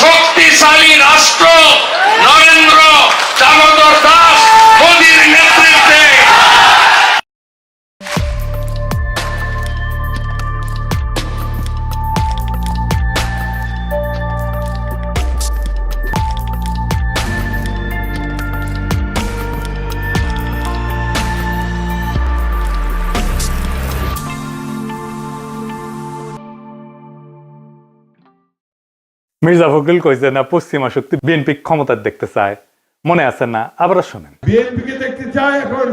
শক্তিশালী রাষ্ট্র নরেন্দ্র দামোদর দাস মোদীর নেতৃত্বে মির্জা ফখরুল কইছে না পশ্চিমা শক্তি বিএনপি ক্ষমতা দেখতে চায়, মনে আছে না? আবার শোনেন। বিএনপিকে দেখতে চায় এখন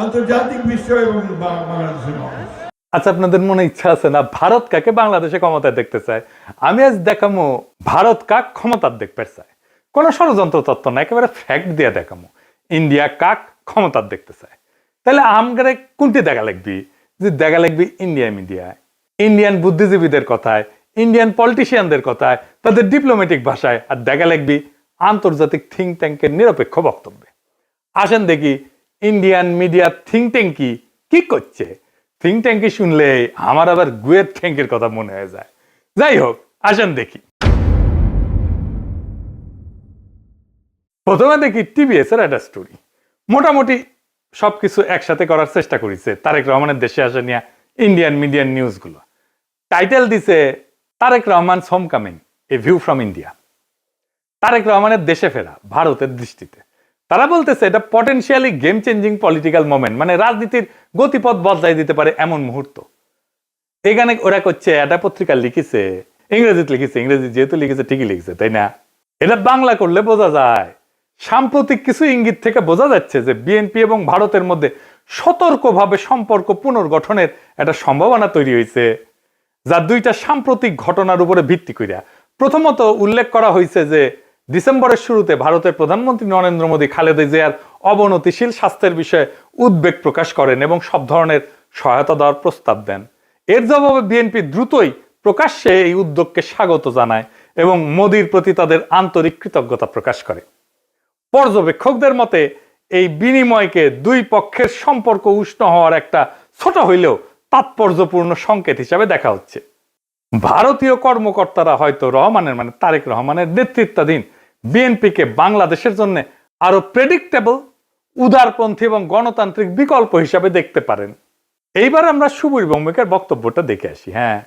আন্তর্জাতিক বিশ্ব এবং বাংলাদেশের মানুষ। আচ্ছা, আপনাদের মনে ইচ্ছা আছে না ভারত কাকে বাংলাদেশে ক্ষমতায় দেখতে চায়? আমি আজ দেখামো ভারত কাক ক্ষমতার দেখতে চায়। কোন ষড়যন্ত্র তত্ত্ব না, একেবারে ফ্যাক্ট দিয়ে দেখামো ইন্ডিয়া কাক ক্ষমতার দেখতে চায়। তাহলে আমগারে কোনটি দেখা লাগবি? যে দেখা লাগবি ইন্ডিয়া মিডিয়ায়, ইন্ডিয়ান বুদ্ধিজীবীদের কথায়, ইন্ডিয়ান পলিটিশিয়ানদের কথায়, তাদের ডিপ্লোম্যাটিক ভাষায়, আর দেখা লাগবি আন্তর্জাতিক থিঙ্ক ট্যাঙ্কের নিরপেক্ষ বক্তব্যে। আসেন দেখি ইন্ডিয়ান মিডিয়া থিঙ্ক ট্যাঙ্ক কি করছে। থিঙ্ক ট্যাঙ্কি শুনলে আমার আবার গুয়ের ট্যাঙ্কের কথা মনে হয়ে যায়। যাই হোক, আসেন দেখি। প্রথমে দেখি টিভিএস এর একটা স্টোরি। মোটামুটি সবকিছু একসাথে করার চেষ্টা করেছে তারেক রহমানের দেশে আসা নিয়ে ইন্ডিয়ান মিডিয়ান নিউজ গুলো। টাইটেল দিছে Tarique Rahman home coming, a view from India. Tarique রহমানের দেশে ফেরা ভারতের দৃষ্টিতে। তারা বলতেছে এটা potentially game changing political moment, মানে রাজনীতির গতিপথ বদলাই দিতে পারে এমন মুহূর্ত। এখানে ওরা করছে, একটা পত্রিকা লিখেছে, ইংরেজিতে লিখেছে, ইংরেজি যেহেতু লিখেছে ঠিকই লিখেছে, তাই না? এটা বাংলা করলে বোঝা যায়। সাম্প্রতিক কিছু ইঙ্গিত থেকে বোঝা যাচ্ছে যে বিএনপি এবং ভারতের মধ্যে সতর্কভাবে সম্পর্ক পুনর্গঠনের একটা সম্ভাবনা তৈরি হয়েছে, যা দুইটা সাম্প্রতিক ঘটনার উপরে ভিত্তি করিয়া। প্রথমত উল্লেখ করা হয়েছে যে ডিসেম্বরের শুরুতে ভারতের প্রধানমন্ত্রী নরেন্দ্র মোদী খালেদা জিয়ার অবনতিশীল স্বাস্থ্যের বিষয়ে উদ্বেগ প্রকাশ করেন এবং সব ধরনের সহায়তা দেওয়ার প্রস্তাব দেন। এর জবাবে বিএনপি দ্রুতই প্রকাশ্যে এই উদ্যোগকে স্বাগত জানায় এবং মোদীর প্রতি তাদের আন্তরিক কৃতজ্ঞতা প্রকাশ করে। পর্যবেক্ষকদের মতে এই বিনিময়কে দুই পক্ষের সম্পর্ক উষ্ণ হওয়ার একটা ছোট হইলেও তাৎপর্যপূর্ণ সংকেত হিসাবে দেখা হচ্ছে। ভারতীয় কর্মকর্তারা হয়তো রহমানের, মানে তারেক রহমানের নেতৃত্বাধীন বিএনপিকে বাংলাদেশের জন্য আরো প্রেডিক্টেবল, উদারপন্থী এবং গণতান্ত্রিক বিকল্প হিসাবে দেখতে পারেন। এইবার আমরা সুবীর ভৌমিকের বক্তব্যটা দেখে আসি। হ্যাঁ,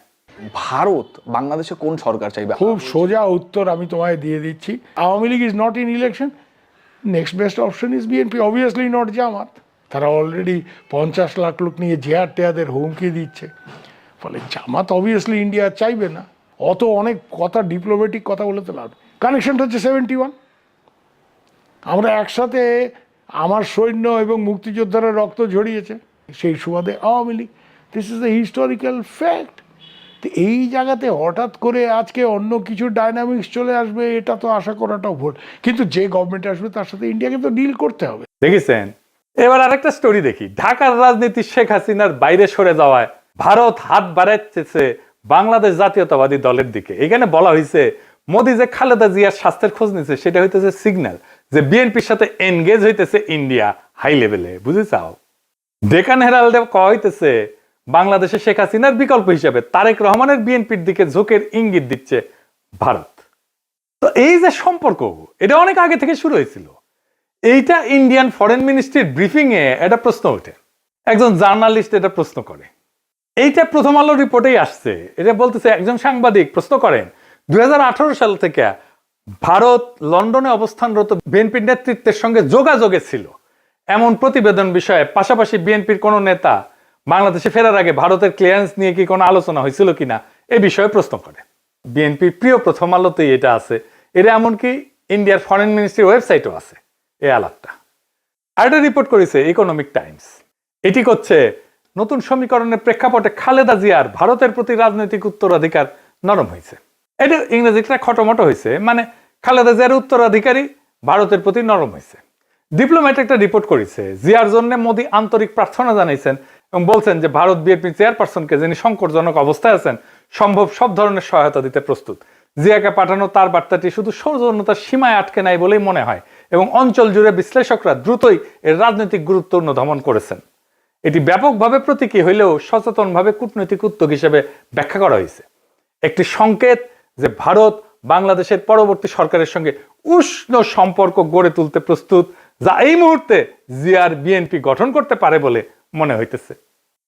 ভারত বাংলাদেশে কোন সরকার চাইবে? খুব সোজা উত্তর আমি তোমায় দিয়ে দিচ্ছি। Awami League is not in election, next best option is BNP, obviously not Jamaat. তারা অলরেডি 50 লাখ লোক নিয়ে জেহার টেয়াদের হুমকি দিচ্ছে। ফলে জামাত অবভিয়াসলি ইন্ডিয়া চাইবে না। অত অনেক কথা, ডিপ্লোম্যাটিক কথা বলে তো লাভ। কানেকশনটা হচ্ছে 71। আমরা একসাথে, আমার সৈন্য এবং মুক্তিযোদ্ধারা রক্ত ঝরিয়েছে, সেই সুবাদে Awami League. This is the historical fact. তো এই জায়গাতে হঠাৎ করে আজকে অন্য কিছু ডাইনামিক্স চলে আসবে, এটা তো আশা করাটাও ভুল। কিন্তু যে গভর্নমেন্ট আসবে তার সাথে ইন্ডিয়াকে তো ডিল করতে হবে। দেখেছেন? এবার আরেকটা স্টোরি দেখি। ঢাকার রাজনীতি শেখ হাসিনার বাইরে সরে যাওয়ায় ভারত হাত বাড়াচ্ছে বাংলাদেশ জাতীয়তাবাদী দলের দিকে। এখানে বলা হয়েছে মোদী যে খালেদা জিয়ার স্বাস্থ্যের খোঁজ নিচ্ছে, সেটা হইতেছে সিগন্যাল যে বিএনপির সাথে এনগেজ হইতেছে ইন্ডিয়া হাই লেভেলে। বুঝে চাও? ডেকান হেরাল্ডে কয়া হইতেছে বাংলাদেশে শেখ হাসিনার বিকল্প হিসেবে তারেক রহমানের বিএনপির দিকে ঝোঁকের ইঙ্গিত দিচ্ছে ভারত। তো এই যে সম্পর্ক, এটা অনেক আগে থেকে শুরু হয়েছিল। এইটা ইন্ডিয়ান ফরেন মিনিস্ট্রির ব্রিফিং এ একটা প্রশ্ন ওঠে। একজন জার্নালিস্ট এটা প্রশ্ন করে। এইটা প্রথম আলো রিপোর্টেই আসছে। এটা বলতেছে, একজন সাংবাদিক প্রশ্ন করেন 2018 সাল থেকে ভারত লন্ডনে অবস্থানরত বিএনপির নেতৃত্বের সঙ্গে যোগাযোগে ছিল এমন প্রতিবেদন বিষয়ে, পাশাপাশি বিএনপির কোন নেতা বাংলাদেশে ফেরার আগে ভারতের ক্লিয়ারেন্স নিয়ে কি কোনো আলোচনা হয়েছিল কিনা এ বিষয়ে প্রশ্ন করে। বিএনপির প্রিয় প্রথম আলোতেই এটা আছে। এটা এমনকি ইন্ডিয়ার ফরেন মিনিস্ট্রির ওয়েবসাইটও আছে এই আলাপটা। আর এটা রিপোর্ট করেছে ইকোনমিক টাইমস। এটি করছে নতুন সমীকরণের প্রেক্ষাপটে খালেদা জিয়ার ভারতের প্রতি রাজনৈতিক উত্তরাধিকার নরম হয়েছে। এটা ইংরেজিটা খটোমটো হয়েছে, মানে খালেদা জিয়ার উত্তরাধিকারী ভারতের প্রতি নরম হয়েছে। ডিপ্লোম্যাট একটা রিপোর্ট করেছে, জিয়ার জন্য মোদী আন্তরিক প্রার্থনা জানাইছেন এবং বলছেন যে ভারত বিএনপি চেয়ারপারসনকে, যিনি সংকটজনক অবস্থায় আছেন, সম্ভব সব ধরনের সহায়তা দিতে প্রস্তুত। জিয়াকে পাঠানো তার বার্তাটি শুধু সৌজন্যতার সীমায় আটকে নাই বলেই মনে হয় এবং অঞ্চল জুড়ে বিশ্লেষকরা দ্রুতই এর রাজনৈতিক গুরুত্ব অনুধাবন করেছেন। এটি ব্যাপকভাবে প্রতীকী হইলেও সচেতনভাবে কূটনৈতিক উদ্যোগ হিসেবে ব্যাখ্যা করা হয়েছে। একটি সংকেত যে ভারত বাংলাদেশের পরবর্তী সরকারের সঙ্গে উষ্ণ সম্পর্ক গড়ে তুলতে প্রস্তুত, যা এই মুহূর্তে জিয়ার বিএনপি গঠন করতে পারে বলে মনে হইতেছে।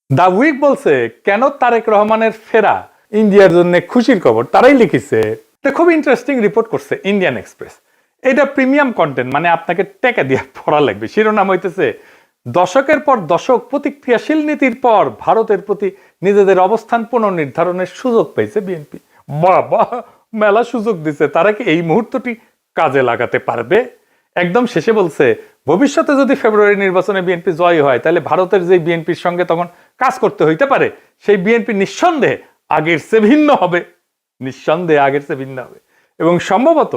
দা উইক বলছে, কেন তারেক রহমানের ফেরা ইন্ডিয়ার জন্য খুশির খবর, তারাই লিখেছে। এটা খুব ইন্টারেস্টিং রিপোর্ট করছে ইন্ডিয়ান এক্সপ্রেস। এটা প্রিমিয়াম কন্টেন্ট, মানে আপনাকে টাকা দিয়ে পড়া লাগবে। শিরোনাম হইতেছে, দশকের পর দশক প্রতিক্রিয়াশীল নীতির পর ভারতের প্রতি নিজেদের অবস্থান পুনর্নির্ধারণের সুযোগ পেয়েছে বিএনপি। বাবা, মেলা সুযোগ দিছে, তারা কি এই মুহূর্তটি কাজে লাগাতে পারবে? একদম শেষে বলছে, ভবিষ্যতে যদি ফেব্রুয়ারি নির্বাচনে বিএনপি জয় হয়, তাহলে ভারতের যে বিএনপির সঙ্গে তখন কাজ করতে হইতে পারে, সেই বিএনপি নিঃসন্দেহে আগের চেয়ে ভিন্ন হবে, নিঃসন্দেহে আগের চেয়ে ভিন্ন হবে, এবং সম্ভবত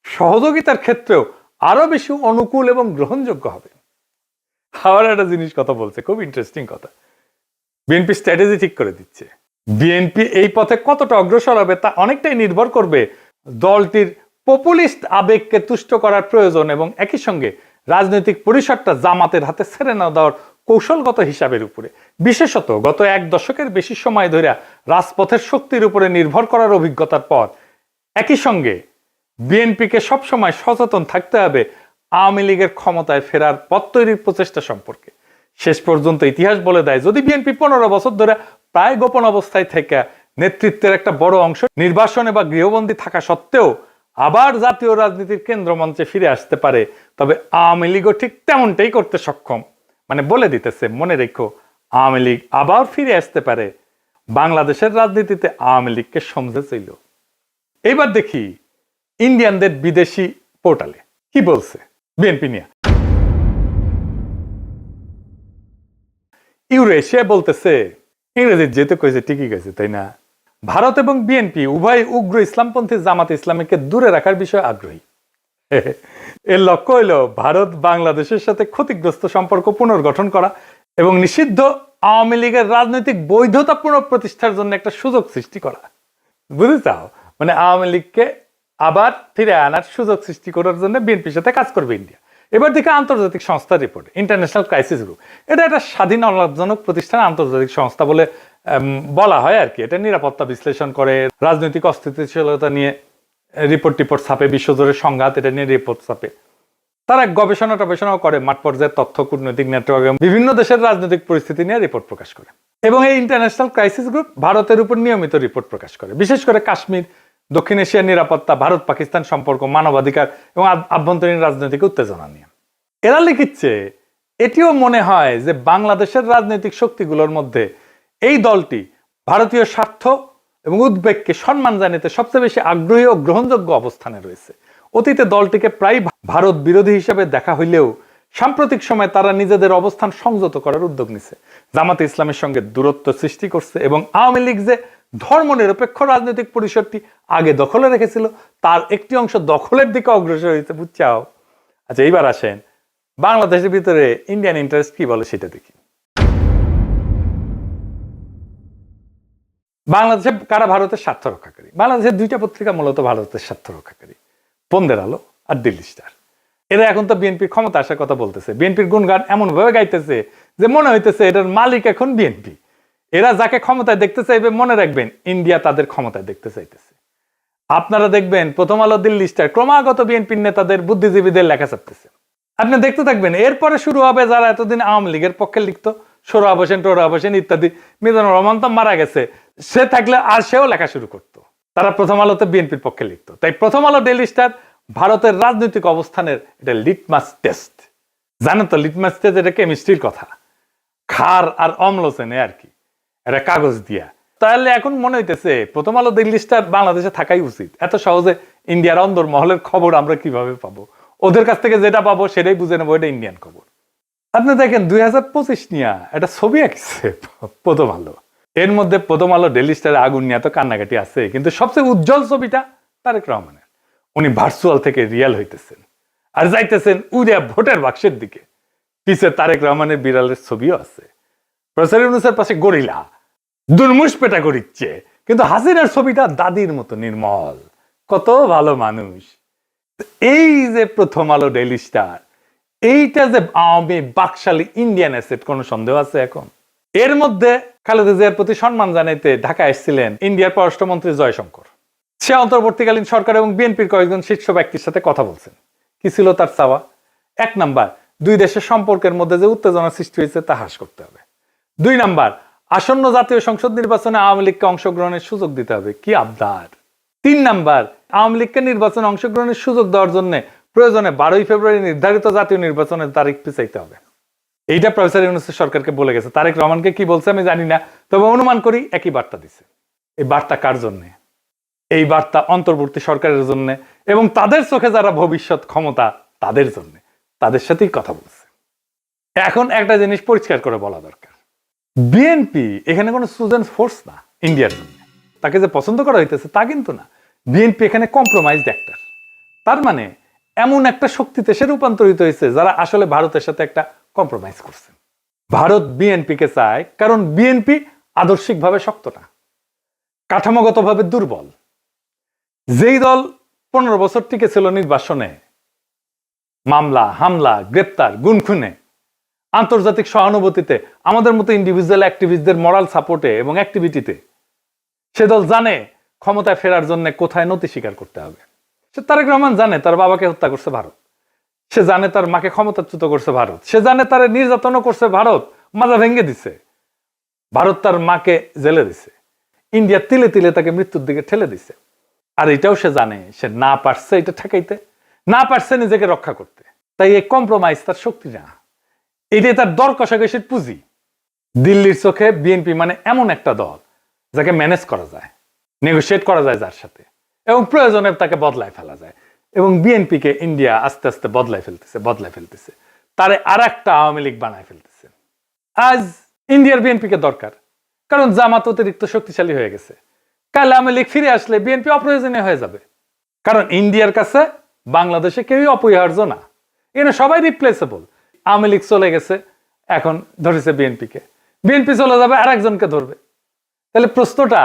সহযোগিতার ক্ষেত্রেও আরো বেশি অনুকূল এবং গ্রহণযোগ্য হবে। আবার একটা জিনিস কথা বলছে, খুব ইন্টারেস্টিং কথা। বিএনপি স্ট্র্যাটেজি ঠিক করে দিচ্ছে। বিএনপি এই পথে কতটা অগ্রসর হবে তা অনেকটাই নির্ভর করবে দলটির পপুলিস্ট আবেগকে তুষ্ট করার প্রয়োজন এবং একই সঙ্গে রাজনৈতিক পরিসরটা জামাতের হাতে ছেড়ে না দেওয়ার কৌশলগত হিসাবের উপরে। বিশেষত গত এক দশকের বেশি সময় ধরে রাজপথের শক্তির উপরে নির্ভর করার অভিজ্ঞতার পর একই সঙ্গে বিএনপিকে সবসময় সচেতন থাকতে হবে আওয়ামী লীগের ক্ষমতায় ফেরার পথ তৈরির প্রচেষ্টা সম্পর্কে। শেষ পর্যন্ত ইতিহাস বলে দেয়, যদি বিএনপি 15 বছর ধরে প্রায় গোপন অবস্থায় থেকে নেতৃত্বের একটা বড় অংশ নির্বাসনে বা গৃহবন্দী থাকা সত্ত্বেও আবার জাতীয় রাজনীতির কেন্দ্রমঞ্চে ফিরে আসতে পারে, তবে আওয়ামী লীগও ঠিক তেমনটাই করতে সক্ষম। মানে বলে দিতেছে, মনে রেখো, আওয়ামী লীগ আবার ফিরে আসতে পারে। বাংলাদেশের রাজনীতিতে আওয়ামী লীগকে সমঝেছিল। এইবার দেখি ইন্ডিয়ানদের বিদেশি পোর্টালে কি বলছে বিএনপি নিয়ে। ইউরেশিয়া বলতেছে, ইংরেজি যেহেতু কয়েছে ঠিকই গেছে, তাই না? ভারত এবং বিএনপি উভয় উগ্র ইসলামপন্থী জামাত ইসলামীকে দূরে রাখার বিষয়ে আগ্রহী। এর লক্ষ্য হইল ভারত বাংলাদেশের সাথে ক্ষতিগ্রস্ত সম্পর্ক পুনর্গঠন করা এবং নিষিদ্ধ আওয়ামী লীগের রাজনৈতিক বৈধতা পুনঃপ্রতিষ্ঠার জন্য একটা সুযোগ সৃষ্টি করা। বুঝতে চাও? মানে আওয়ামী লীগকে আবার ফিরে আনার সুযোগ সৃষ্টি করার জন্য বিএনপির সাথে কাজ করবে ইন্ডিয়া। এবার দিকে আন্তর্জাতিক সংস্থার রিপোর্ট, ইন্টারন্যাশনাল ক্রাইসিস গ্রুপ। এটা একটা স্বাধীন অলাভজনক প্রতিষ্ঠান, আন্তর্জাতিক সংস্থা বলে বলা হয় আর কি। এটা নিরাপত্তা বিশ্লেষণ করে, রাজনৈতিক অস্থিতিশীলতা নিয়ে রিপোর্ট ছাপে, বিশ্বজুড়ে সংঘাত এটা নিয়ে রিপোর্ট ছাপে। তারা গবেষণাও করে, মাঠ পর্যায়ের তথ্য, কূটনৈতিক নেটওয়ার্ক, বিভিন্ন দেশের রাজনৈতিক পরিস্থিতি নিয়ে রিপোর্ট প্রকাশ করে। এবং এই ইন্টারন্যাশনাল ক্রাইসিস গ্রুপ ভারতের উপর নিয়মিত রিপোর্ট প্রকাশ করে, বিশেষ করে কাশ্মীর, দক্ষিণ এশিয়ার নিরাপত্তা, ভারত পাকিস্তান সম্পর্ক, মানবাধিকার এবং আভ্যন্তরীণ রাজনৈতিক উত্তেজনা নিয়ে। এরা লিখিচ্ছে, এটিও মনে হয় যে বাংলাদেশের রাজনৈতিক শক্তিগুলোর মধ্যে এই দলটি ভারতীয় স্বার্থ এবং উদ্বেগকে সম্মান জানাতে সবচেয়ে বেশি আগ্রহী ও গ্রহণযোগ্য অবস্থানে রয়েছে। অতীতে দলটিকে প্রায় ভারত বিরোধী হিসেবে দেখা হইলেও সাম্প্রতিক সময়ে তারা নিজেদের অবস্থান সংযত করার উদ্যোগ নিছে, জামাতে ইসলামের সঙ্গে দূরত্ব সৃষ্টি করছে এবং আওয়ামী লীগ যে ধর্মনিরপেক্ষ রাজনৈতিক পরিসরটি আগে দখলে রেখেছিল তার একটি অংশ দখলের দিকে অগ্রসর হয়েছে। বুঝছাও? আচ্ছা, এইবার আসেন বাংলাদেশের ভিতরে ইন্ডিয়ান ইন্টারেস্ট কি বলে সেটা দেখি। বাংলাদেশে কারা ভারতের স্বার্থ রক্ষাকারী? বাংলাদেশের দুইটা পত্রিকা মূলত ভারতের স্বার্থ রক্ষাকারী, বন্দের আলো আর দিল্লি স্টার। এরা এখন তো বিএনপির ক্ষমতা আসার কথা বলতেছে, বিএনপির গুণগান এমন ভাবে গাইতেছে যে মনে হইতেছে এটার মালিক এখন বিএনপি। এরা যাকে ক্ষমতায় দেখতে চাইবে, মনে রাখবেন ইন্ডিয়া তাদের ক্ষমতায় দেখতে চাইতেছে। আপনারা দেখবেন প্রথম আলো, দিল্লি স্টার ক্রমাগত বিএনপির নেতাদের, বুদ্ধিজীবীদের লেখা ছাপতেছে। আপনি দেখতে থাকবেন, এরপরে শুরু হবে যারা এতদিন আওয়ামী লীগের পক্ষে লিখতো, সোহরাব হোসেন, টোহরাব হোসেন ইত্যাদি। মিজানুর রহমান তো মারা গেছে, সে থাকলে আর সেও লেখা শুরু করতো। তারা প্রথম আলোতে বিএনপির পক্ষে লিখতো। তাই প্রথম আলো, ডেইলি স্টার ভারতের রাজনৈতিক অবস্থানের এটা লিটমাস টেস্ট। জানেন তো লিটমাস টেস্ট এটা কেমিস্ট্রির কথা, ক্ষার আর অম্ল চেনে আর কি, এটা কাগজ দিয়া। তাহলে এখন মনে হইতেছে প্রথম আলো, দিল্লি স্টার বাংলাদেশে থাকাই উচিত। এত সহজে ইন্ডিয়ার অন্দর মহলের খবর আমরা কিভাবে পাবো? ওদের কাছ থেকে যেটা পাবো সেটাই বুঝে নেবো এটা ইন্ডিয়ান খবর। আপনি দেখেন 2025 নিয়ে একটা ছবি আঁকছে প্রথম আলো। এর মধ্যে প্রথম আলো, ডেইলি স্টারে আগুন নিয়ে তো কান্নাকাটি আছে, কিন্তু সবচেয়ে উজ্জ্বল ছবিটা তারেক রহমানের। উনি ভার্চুয়াল থেকে রিয়াল হইতেছেন আর যাইতেছেন উড়িয়া ভোটের বাক্সের দিকে। পিছে তারেক রহমানের বিড়ালের ছবিও আছে। প্রফেসর ইউনূসের পাশে গরিলা দুর্মুষ পেটা করিচ্ছে, কিন্তু হাসিনার ছবিটা দাদির মতো নির্মল, কত ভালো মানুষ। এই যে প্রথম আলো, ডেইলি স্টার, এইটা যে আওয়ামী বাকশালী ইন্ডিয়ান অ্যাসেট, কোনো সন্দেহ আছে এখন? এর মধ্যে খালেদা জিয়ার প্রতি সম্মান জানাইতে ঢাকা এসেছিলেন ইন্ডিয়ার পররাষ্ট্রমন্ত্রী জয়শঙ্কর। সে অন্তর্বর্তীকালীন সরকার এবং বিএনপির কয়েকজন শীর্ষ ব্যক্তির সাথে কথা বলছেন। কি ছিল তার চাওয়া? 1 নাম্বার, দুই দেশের সম্পর্কের মধ্যে যে উত্তেজনা সৃষ্টি হয়েছে তা হ্রাস করতে হবে। 2 নাম্বার, আসন্ন জাতীয় সংসদ নির্বাচনে আওয়ামী লীগকে অংশগ্রহণের সুযোগ দিতে হবে। কি আবদার! 3 নাম্বার, আওয়ামী লীগকে নির্বাচনে অংশগ্রহণের সুযোগ দেওয়ার জন্য প্রয়োজনে 12ই ফেব্রুয়ারি নির্ধারিত জাতীয় নির্বাচনের তারিখ পিছাইতে হবে। এইটা প্রফেসর ইউনূস সরকারকে বলে গেছে। তারেক রহমানকে কি বলছে আমি জানি না, তবে অনুমান করি একই বার্তা দিছে। এই বার্তা কার জন্য? এই বার্তা অন্তর্বর্তী সরকারের জন্য এবং তাদের চোখে যারা ভবিষ্যৎ ক্ষমতা তাদের জন্য, তাদের সাথেই কথা বলছে। এখন একটা জিনিস পরিষ্কার করে বলা দরকার, বিএনপি এখানে কোনো চুজেন ফোর্স না ইন্ডিয়ার জন্য। তাকে যে পছন্দ করা হইতেছে তা কিন্তু না। বিএনপি এখানে কম্প্রোমাইজড অ্যাক্টর। তার মানে এমন একটা শক্তিতে সে রূপান্তরিত হয়েছে যারা আসলে ভারতের সাথে একটা কম্প্রোমাইজ করছে। ভারত বিএনপিকে চায় কারণ বিএনপি আদর্শিকভাবে শক্ত না, কাঠামোগতভাবে দুর্বল। যেই দল 15 বছর টিকে ছিল নির্বাসনে, মামলা হামলা গ্রেপ্তার গুনখুনে, আন্তর্জাতিক সহানুভূতিতে, আমাদের মতো ইন্ডিভিজুয়াল অ্যাক্টিভিস্টদের মরাল সাপোর্টে এবং অ্যাক্টিভিটিতে, সে দল জানে ক্ষমতায় ফেরার জন্য কোথায় নতি স্বীকার করতে হবে। সে তারেক রহমান জানে তার বাবাকে হত্যা করছে ভারত, সে জানে তার মাকে ক্ষমতাচ্যুত করছে ভারত, সে জানে তার নির্যাতনও করছে ভারত, মাজা ভেঙে দিছে ভারত, তার মাকে জেলে দিছে, ইন্ডিয়া তিলে তিলে তাকে মৃত্যুর দিকে ঠেলে দিছে। আর এটাও সে জানে সে না পারছে এটা ঠেকাইতে, না পারছে নিজেকে রক্ষা করতে। তাই এই কম্প্রোমাইজ তার শক্তি না, এটাই তার দর কষাকষির পুঁজি। দিল্লির চোখে বিএনপি মানে এমন একটা দল যাকে ম্যানেজ করা যায়, নেগোশিয়েট করা যায় যার সাথে, এবং প্রয়োজনে তাকে বদলায় ফেলা যায়। এবং বিএনপিকে ইন্ডিয়া আস্তে আস্তে বদলায় ফেলতেছে, তারে আর একটা আওয়ামী লীগ বানায় ফেলতেছে। আজ ইন্ডিয়ার বিএনপিকে দরকার, কারণ জামাত অতিরিক্ত শক্তিশালী হয়ে গেছে। কাল আওয়ামী লীগ ফিরে আসলে বিএনপি অপ্রয়োজনীয় হয়ে যাবে, কারণ ইন্ডিয়ার কাছে বাংলাদেশে কেউই অপরিহার্য না, এখানে সবাই রিপ্লেসেবল। আওয়ামী লীগ চলে গেছে, এখন ধরেছে বিএনপিকে, বিএনপি চলে যাবে আর একজনকে ধরবে। তাহলে প্রশ্নটা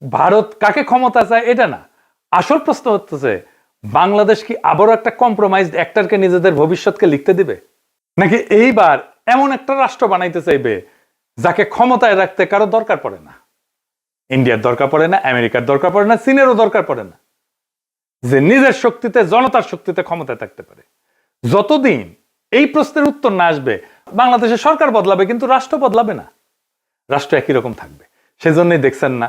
ভারত কাকে ক্ষমতা চায় এটা না, আসল প্রশ্ন হচ্ছে বাংলাদেশ কি আবারও একটা কম্প্রোমাইজড অ্যাক্টরকে নিজেদের ভবিষ্যৎকে লিখতে দিবে, নাকি এইবার এমন একটা রাষ্ট্র বানাইতে চাইবে যাকে ক্ষমতায় রাখতে কারো দরকার পড়ে না। ইন্ডিয়ার দরকার পড়ে না, আমেরিকার দরকার পড়ে না, চীনেরও দরকার পড়ে না, যে নিজের শক্তিতে জনতার শক্তিতে ক্ষমতায় থাকতে পারে। যতদিন এই প্রশ্নের উত্তর না আসবে বাংলাদেশের সরকার বদলাবে কিন্তু রাষ্ট্র বদলাবে না, রাষ্ট্র একই রকম থাকবে। সেজন্যই দেখছেন না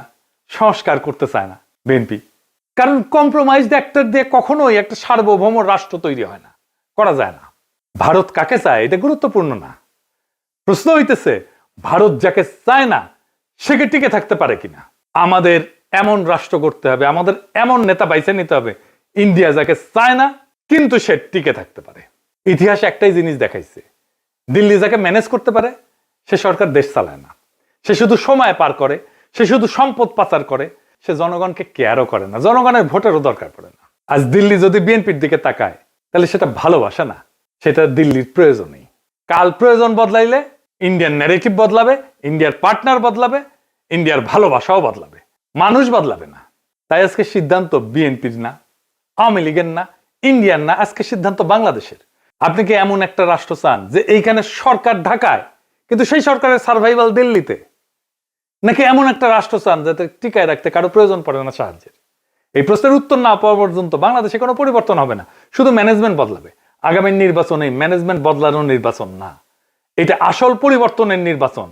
সংস্কার করতে চায় না বিএনপি, কারণ কম্প্রোমাইজড অ্যাক্টর দিয়ে কখনোই একটা সার্বভৌম রাষ্ট্র তৈরি হয় না, করা যায় না। ভারত কাকে চায় এটা গুরুত্বপূর্ণ না, প্রশ্ন হইতেছে ভারত যাকে চায় না সে কি টিকে থাকতে পারে কিনা। আমাদের এমন রাষ্ট্র করতে হবে, আমাদের এমন নেতা বাইছে নিতে হবে ইন্ডিয়া যাকে চায় না কিন্তু সে টিকে থাকতে পারে। ইতিহাস একটাই জিনিস দেখাইছে, দিল্লি যাকে ম্যানেজ করতে পারে সে সরকার দেশ চালায় না, সে শুধু সময় পার করে, সে শুধু সম্পদ পাচার করে, সে জনগণকে কেয়ারও করে না, জনগণের ভোটেরও দরকার পড়ে না। আজ দিল্লি যদি বিএনপির দিকে তাকায় তাহলে সেটা ভালোবাসা না, সেটা দিল্লির প্রয়োজনই। কাল প্রয়োজন বদলাইলে ইন্ডিয়ান ন্যারেটিভ বদলাবে, ইন্ডিয়ার পার্টনার বদলাবে, ইন্ডিয়ার ভালোবাসাও বদলাবে, মানুষ বদলাবে না। তাই আজকে সিদ্ধান্ত বিএনপির না, আওয়ামী লীগের না, ইন্ডিয়ার না, আজকে সিদ্ধান্ত বাংলাদেশের। আপনি কি এমন একটা রাষ্ট্র চান যে এইখানে সরকার ঢাকায় কিন্তু সেই সরকারের সার্ভাইভাল দিল্লিতে, নাকি এমন একটা রাষ্ট্র চান যাতে টিকায় রাখতে কারো প্রয়োজন পড়ে না সাহায্যের? এই প্রশ্নের উত্তর না পাওয়া পর্যন্ত বাংলাদেশে কোনো পরিবর্তন হবে না, শুধু ম্যানেজমেন্ট বদলাবে। আগামী নির্বাচন এই ম্যানেজমেন্ট বদলানোর নির্বাচন না, এটা আসল পরিবর্তনের নির্বাচন,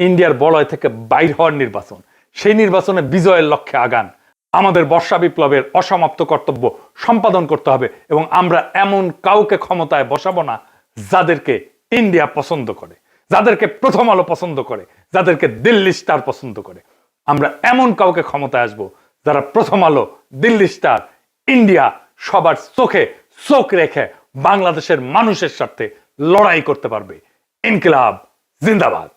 ইন্ডিয়ার বলয় থেকে বাইর হওয়ার নির্বাচন। সেই নির্বাচনে বিজয়ের লক্ষ্যে আগান। আমাদের বর্ষা বিপ্লবের অসমাপ্ত কর্তব্য সম্পাদন করতে হবে এবং আমরা এমন কাউকে ক্ষমতায় বসাবো না যাদেরকে ইন্ডিয়া পছন্দ করে, যাদেরকে প্রথম আলো পছন্দ করে, যাদেরকে দিল্লি স্টার পছন্দ করে। আমরা এমন কাউকে ক্ষমতায় আসবো যারা প্রথম আলো, দিল্লি স্টার, ইন্ডিয়া সবার চোখে চোখ রেখে বাংলাদেশের মানুষের সাথে লড়াই করতে পারবে। ইনকিলাব জিন্দাবাদ।